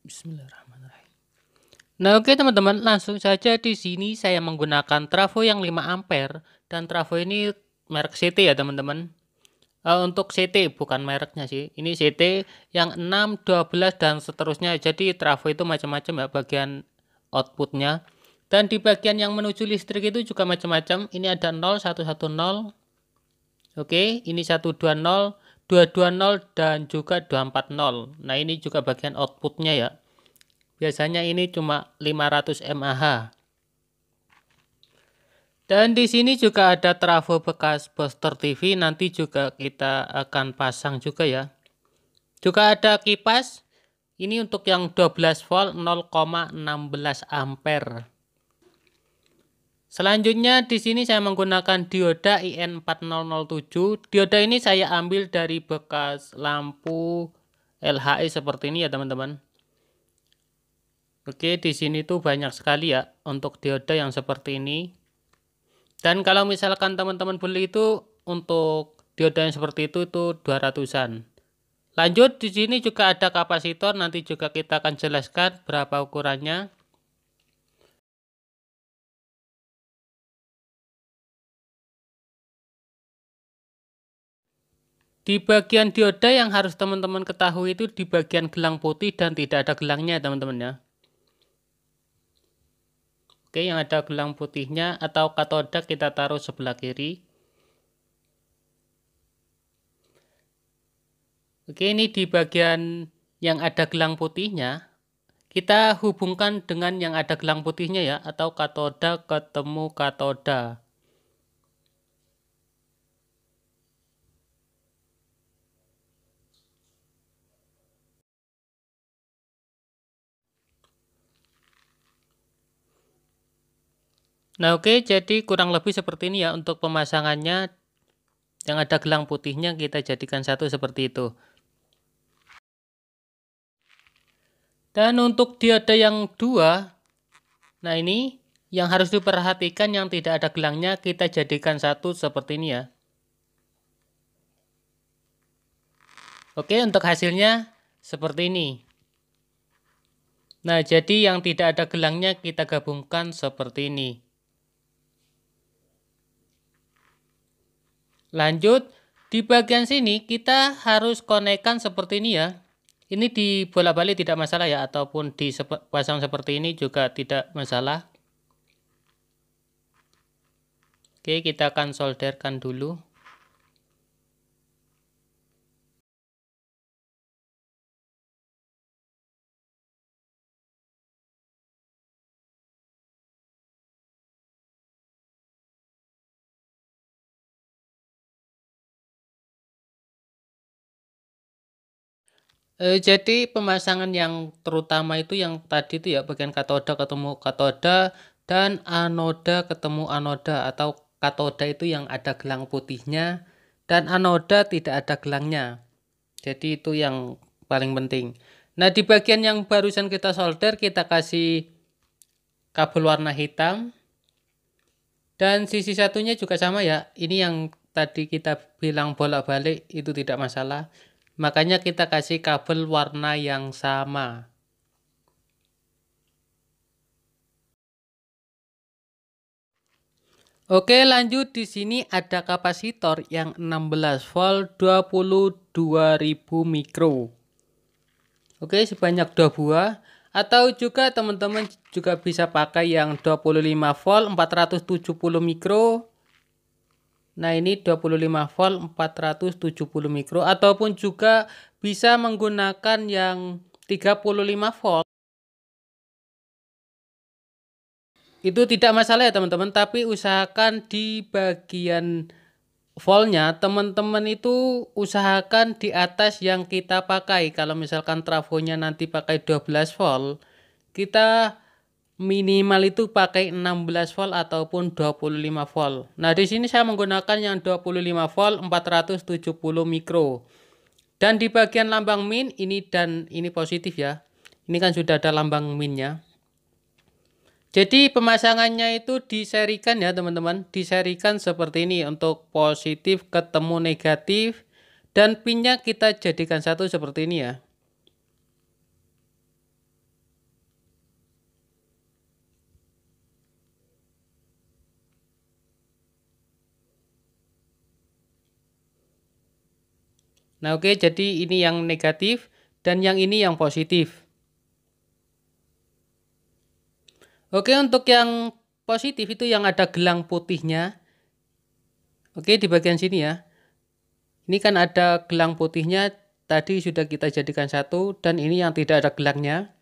Bismillahirrahmanirrahim. Nah, oke teman-teman, langsung saja di sini saya menggunakan trafo yang 5 ampere dan trafo ini merek CT ya teman-teman. Untuk CT bukan mereknya sih. Ini CT yang 6, 12 dan seterusnya. Jadi trafo itu macam-macam ya bagian outputnya. Dan di bagian yang menuju listrik itu juga macam-macam. Ini ada 0, 110. Oke, ini 120, 220 dan juga 240. Nah, ini juga bagian outputnya ya. Biasanya ini cuma 500 mAh. Dan di sini juga ada trafo bekas booster TV, nanti juga kita akan pasang juga ya. Juga ada kipas. Ini untuk yang 12 volt 0,16 ampere. Selanjutnya di sini saya menggunakan dioda IN4007. Dioda ini saya ambil dari bekas lampu LHI seperti ini ya teman-teman. Oke, di sini tuh banyak sekali ya untuk dioda yang seperti ini. Dan kalau misalkan teman-teman beli itu untuk dioda yang seperti itu 200-an. Lanjut di sini juga ada kapasitor, nanti juga kita akan jelaskan berapa ukurannya. Di bagian dioda yang harus teman-teman ketahui itu di bagian gelang putih dan tidak ada gelangnya teman-teman ya. Oke, yang ada gelang putihnya atau katoda kita taruh sebelah kiri. Oke, ini di bagian yang ada gelang putihnya. Kita hubungkan dengan yang ada gelang putihnya ya, atau katoda ketemu katoda. Nah oke, jadi kurang lebih seperti ini ya untuk pemasangannya. Yang ada gelang putihnya kita jadikan satu seperti itu. Dan untuk dioda yang dua, nah ini yang harus diperhatikan yang tidak ada gelangnya kita jadikan satu seperti ini ya. Oke, untuk hasilnya seperti ini. Nah, jadi yang tidak ada gelangnya kita gabungkan seperti ini. Lanjut, di bagian sini kita harus konekkan seperti ini ya. Ini dibolak-balik tidak masalah ya, ataupun dipasang seperti ini juga tidak masalah. Oke, kita akan solderkan dulu. Jadi pemasangan yang terutama itu yang tadi itu ya bagian katoda ketemu katoda dan anoda ketemu anoda, atau katoda itu yang ada gelang putihnya dan anoda tidak ada gelangnya. Jadi itu yang paling penting. Nah, di bagian yang barusan kita solder kita kasih kabel warna hitam dan sisi satunya juga sama ya. Ini yang tadi kita bilang bolak-balik itu tidak masalah. Makanya kita kasih kabel warna yang sama. Oke, lanjut di sini ada kapasitor yang 16 volt 22.000 mikro. Oke, sebanyak 2 buah. Atau juga teman-teman juga bisa pakai yang 25 volt 470 mikro. Nah, ini 25 volt 470 mikro. Ataupun juga bisa menggunakan yang 35 volt. Itu tidak masalah ya teman-teman. Tapi usahakan di bagian voltnya teman-teman itu usahakan di atas yang kita pakai. Kalau misalkan trafonya nanti pakai 12 volt, kita minimal itu pakai 16 volt ataupun 25 volt. Nah, di sini saya menggunakan yang 25 volt 470 mikro. Dan di bagian lambang min ini dan ini positif ya. Ini kan sudah ada lambang minnya. Jadi pemasangannya itu diserikan ya teman-teman. Diserikan seperti ini untuk positif ketemu negatif. Dan pinnya kita jadikan satu seperti ini ya. Nah, oke, jadi ini yang negatif dan yang ini yang positif. Oke, untuk yang positif itu yang ada gelang putihnya. Oke, di bagian sini ya. Ini kan ada gelang putihnya, tadi sudah kita jadikan satu, dan ini yang tidak ada gelangnya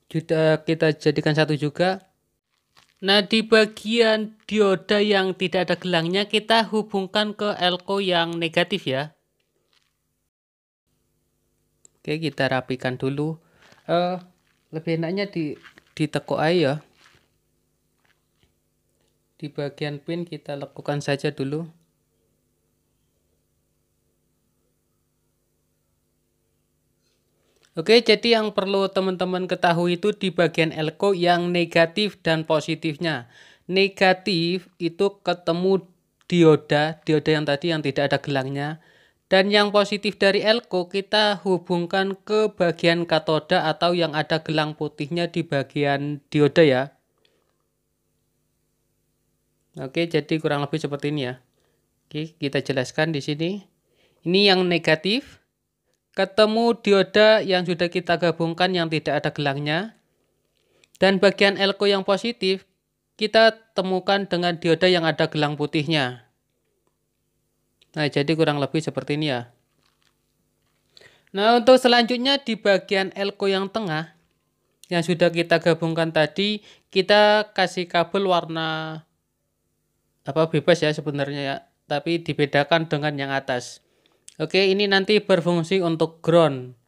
sudah kita jadikan satu juga. Nah, di bagian dioda yang tidak ada gelangnya kita hubungkan ke elko yang negatif ya. Oke, kita rapikan dulu. Lebih enaknya ditekuk aja ya. Di bagian pin kita lakukan saja dulu. Oke, jadi yang perlu teman-teman ketahui itu di bagian elko yang negatif dan positifnya. Negatif itu ketemu dioda yang tadi yang tidak ada gelangnya. Dan yang positif dari elko kita hubungkan ke bagian katoda atau yang ada gelang putihnya di bagian dioda ya. Oke, jadi kurang lebih seperti ini ya. Oke, kita jelaskan di sini. Ini yang negatif. Ketemu dioda yang sudah kita gabungkan yang tidak ada gelangnya. Dan bagian elko yang positif kita temukan dengan dioda yang ada gelang putihnya. Nah, jadi kurang lebih seperti ini ya. Nah, untuk selanjutnya di bagian elko yang tengah yang sudah kita gabungkan tadi, kita kasih kabel warna bebas ya sebenarnya ya, tapi dibedakan dengan yang atas. Oke, ini nanti berfungsi untuk ground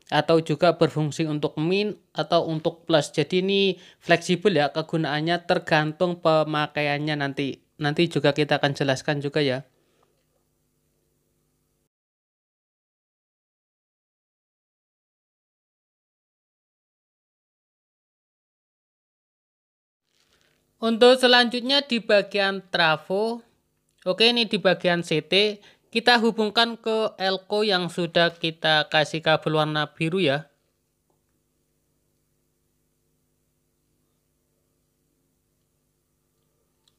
atau juga berfungsi untuk min atau untuk plus. Jadi ini fleksibel ya, kegunaannya tergantung pemakaiannya nanti. Nanti juga kita akan jelaskan juga ya. Untuk selanjutnya di bagian trafo, oke, ini di bagian CT, kita hubungkan ke elko yang sudah kita kasih kabel warna biru ya.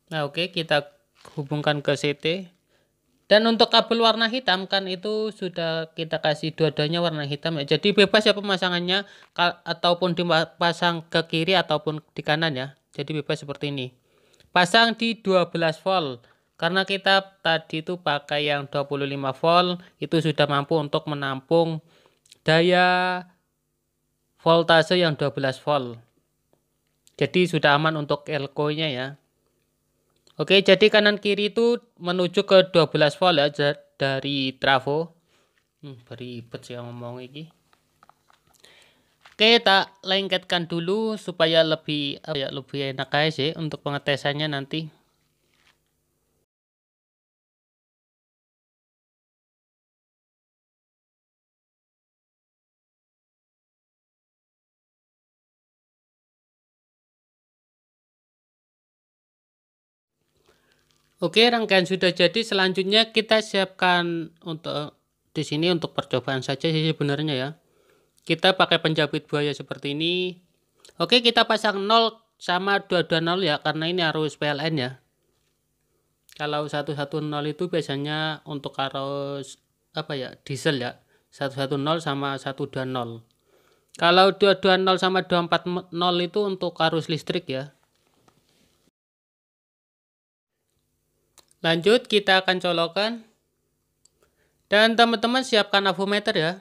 Nah, oke, kita hubungkan ke CT. Dan untuk kabel warna hitam kan itu sudah kita kasih dua-duanya warna hitam ya. Jadi bebas ya pemasangannya ataupun dipasang ke kiri ataupun di kanan ya. Jadi bebas seperti ini. Pasang di 12 volt. Karena kita tadi itu pakai yang 25 volt, itu sudah mampu untuk menampung daya voltase yang 12 volt. Jadi sudah aman untuk elko-nya ya. Oke, jadi kanan kiri itu menuju ke 12 volt ya dari trafo. Beribet sih yang ngomong ini. Oke, tak lengketkan dulu supaya lebih enak aja sih untuk pengetesannya nanti. Oke, rangkaian sudah jadi. Selanjutnya kita siapkan untuk di sini untuk percobaan saja sih sebenarnya ya. Kita pakai penjepit buaya seperti ini. Oke, kita pasang 0 sama 220 ya, karena ini arus PLN ya. Kalau 110 itu biasanya untuk arus diesel ya. 110 sama 120. Kalau 220 sama 240 itu untuk arus listrik ya. Lanjut, kita akan colokan. Dan teman-teman siapkan avometer ya.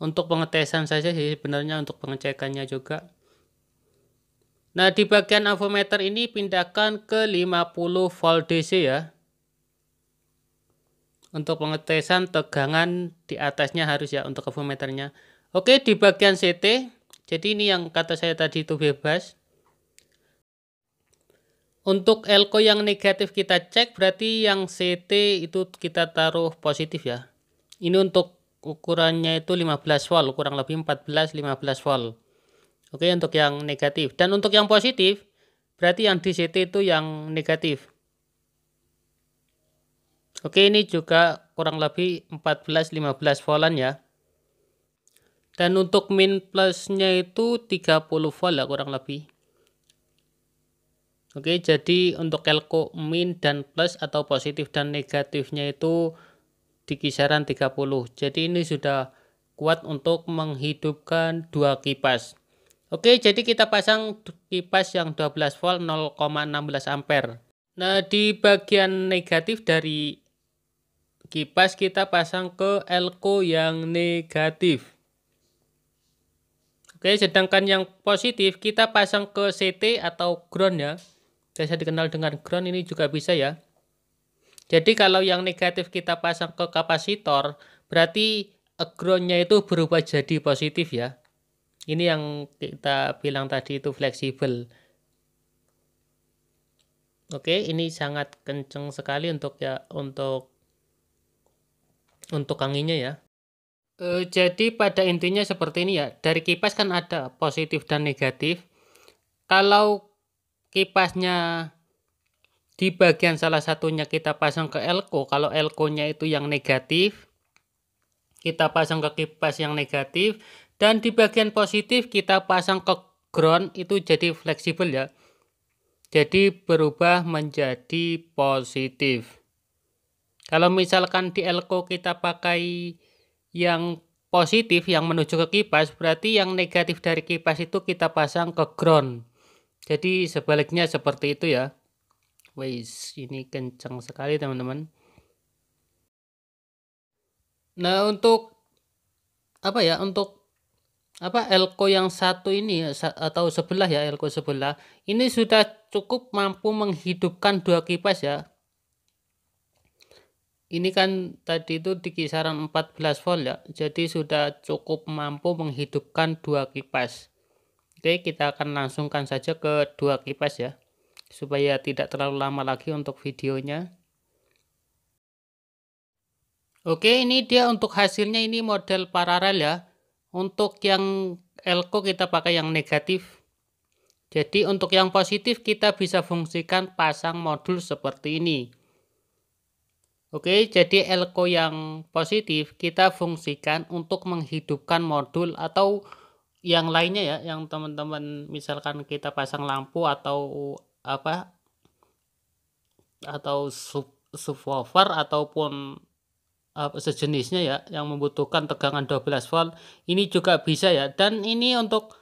Untuk pengetesan saja sih sebenarnya, untuk pengecekannya juga. Nah, di bagian avometer ini pindahkan ke 50 volt DC ya. Untuk pengetesan tegangan di atasnya harus ya untuk avometernya. Oke, di bagian CT. Jadi ini yang kata saya tadi itu bebas. Untuk elko yang negatif kita cek, berarti yang CT itu kita taruh positif ya. Ini untuk ukurannya itu 15 volt, kurang lebih 14-15 volt. Oke, untuk yang negatif. Dan untuk yang positif, berarti yang di CT itu yang negatif. Oke, ini juga kurang lebih 14-15 voltan ya. Dan untuk min plusnya itu 30 volt ya kurang lebih. Oke, jadi untuk elko min dan plus atau positif dan negatifnya itu di kisaran 30. Jadi ini sudah kuat untuk menghidupkan dua kipas. Oke, jadi kita pasang kipas yang 12 volt 0,16 ampere. Nah, di bagian negatif dari kipas kita pasang ke elko yang negatif. Oke, sedangkan yang positif kita pasang ke CT atau ground ya. Biasa dikenal dengan ground, ini juga bisa ya. Jadi kalau yang negatif kita pasang ke kapasitor, berarti groundnya itu berubah jadi positif ya. Ini yang kita bilang tadi itu fleksibel. Oke, ini sangat kenceng sekali untuk anginnya ya. Jadi pada intinya seperti ini ya. Dari kipas kan ada positif dan negatif. Kalau kipasnya di bagian salah satunya kita pasang ke elko, kalau elkonya itu yang negatif, kita pasang ke kipas yang negatif, dan di bagian positif kita pasang ke ground, itu jadi fleksibel ya. Jadi berubah menjadi positif. Kalau misalkan di elko kita pakai yang positif yang menuju ke kipas, berarti yang negatif dari kipas itu kita pasang ke ground. Jadi sebaliknya seperti itu ya. Wais, ini kencang sekali teman-teman. Nah, untuk elko yang satu ini atau sebelah ya, elko sebelah ini sudah cukup mampu menghidupkan dua kipas ya. Ini kan tadi itu di kisaran 14 volt ya, jadi sudah cukup mampu menghidupkan dua kipas. Oke, kita akan langsungkan saja ke dua kipas ya, supaya tidak terlalu lama lagi untuk videonya. Oke, ini dia untuk hasilnya, ini model paralel ya. Untuk yang elko kita pakai yang negatif. Jadi untuk yang positif kita bisa fungsikan pasang modul seperti ini. Oke, jadi elko yang positif kita fungsikan untuk menghidupkan modul atau yang lainnya ya, yang teman-teman misalkan kita pasang lampu atau subwoofer ataupun sejenisnya ya, yang membutuhkan tegangan 12 volt, ini juga bisa ya. Dan ini untuk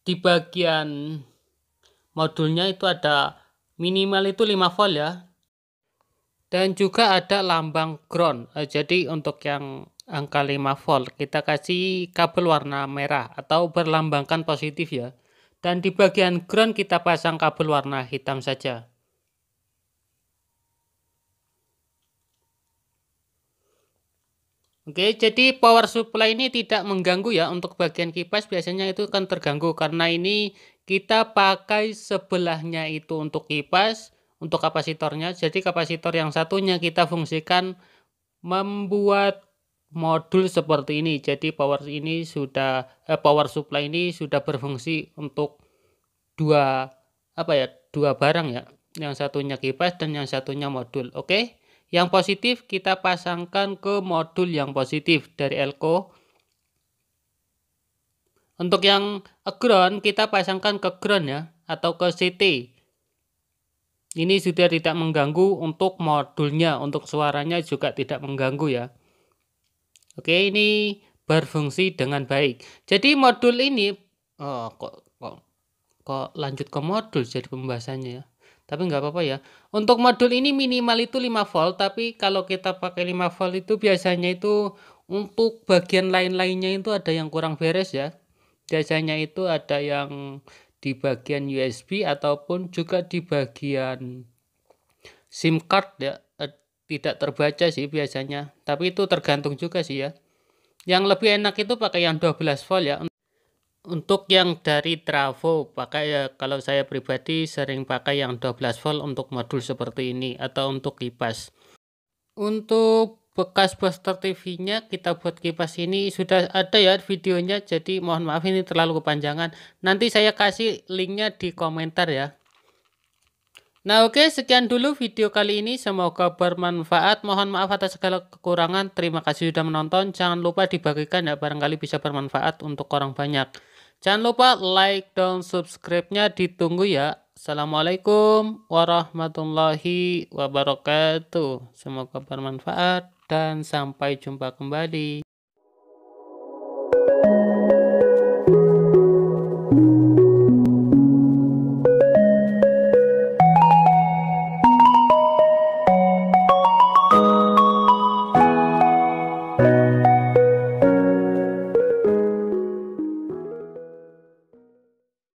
di bagian modulnya itu ada minimal itu 5 volt ya, dan juga ada lambang ground. Jadi untuk yang angka 5 volt kita kasih kabel warna merah atau berlambangkan positif ya, dan di bagian ground kita pasang kabel warna hitam saja. Oke, jadi power supply ini tidak mengganggu ya. Untuk bagian kipas biasanya itu kan terganggu, karena ini kita pakai sebelahnya itu untuk kipas, untuk kapasitornya. Jadi kapasitor yang satunya kita fungsikan membuat modul seperti ini. Jadi power supply ini sudah berfungsi untuk dua barang ya. Yang satunya kipas dan yang satunya modul. Oke. Yang positif kita pasangkan ke modul yang positif dari elko. Untuk yang ground kita pasangkan ke ground ya, atau ke CT. Ini sudah tidak mengganggu untuk modulnya, untuk suaranya juga tidak mengganggu ya. Oke, ini berfungsi dengan baik. Jadi modul ini kok lanjut ke modul jadi pembahasannya ya. Tapi nggak apa-apa ya. Untuk modul ini minimal itu 5 volt, tapi kalau kita pakai 5 volt itu biasanya itu untuk bagian lain-lainnya itu ada yang kurang beres ya. Biasanya itu ada yang di bagian USB ataupun juga di bagian SIM card ya, tidak terbaca sih biasanya. Tapi itu tergantung juga sih ya. Yang lebih enak itu pakai yang 12 volt ya. Untuk yang dari trafo pakai ya, kalau saya pribadi sering pakai yang 12 volt untuk modul seperti ini atau untuk kipas. Untuk bekas booster TV-nya kita buat kipas ini sudah ada ya videonya, jadi mohon maaf ini terlalu kepanjangan. Nanti saya kasih linknya di komentar ya. Nah oke, sekian dulu video kali ini, semoga bermanfaat. Mohon maaf atas segala kekurangan. Terima kasih sudah menonton. Jangan lupa dibagikan ya, barangkali bisa bermanfaat untuk orang banyak. Jangan lupa like dan subscribe-nya ditunggu ya. Assalamualaikum warahmatullahi wabarakatuh. Semoga bermanfaat dan sampai jumpa kembali.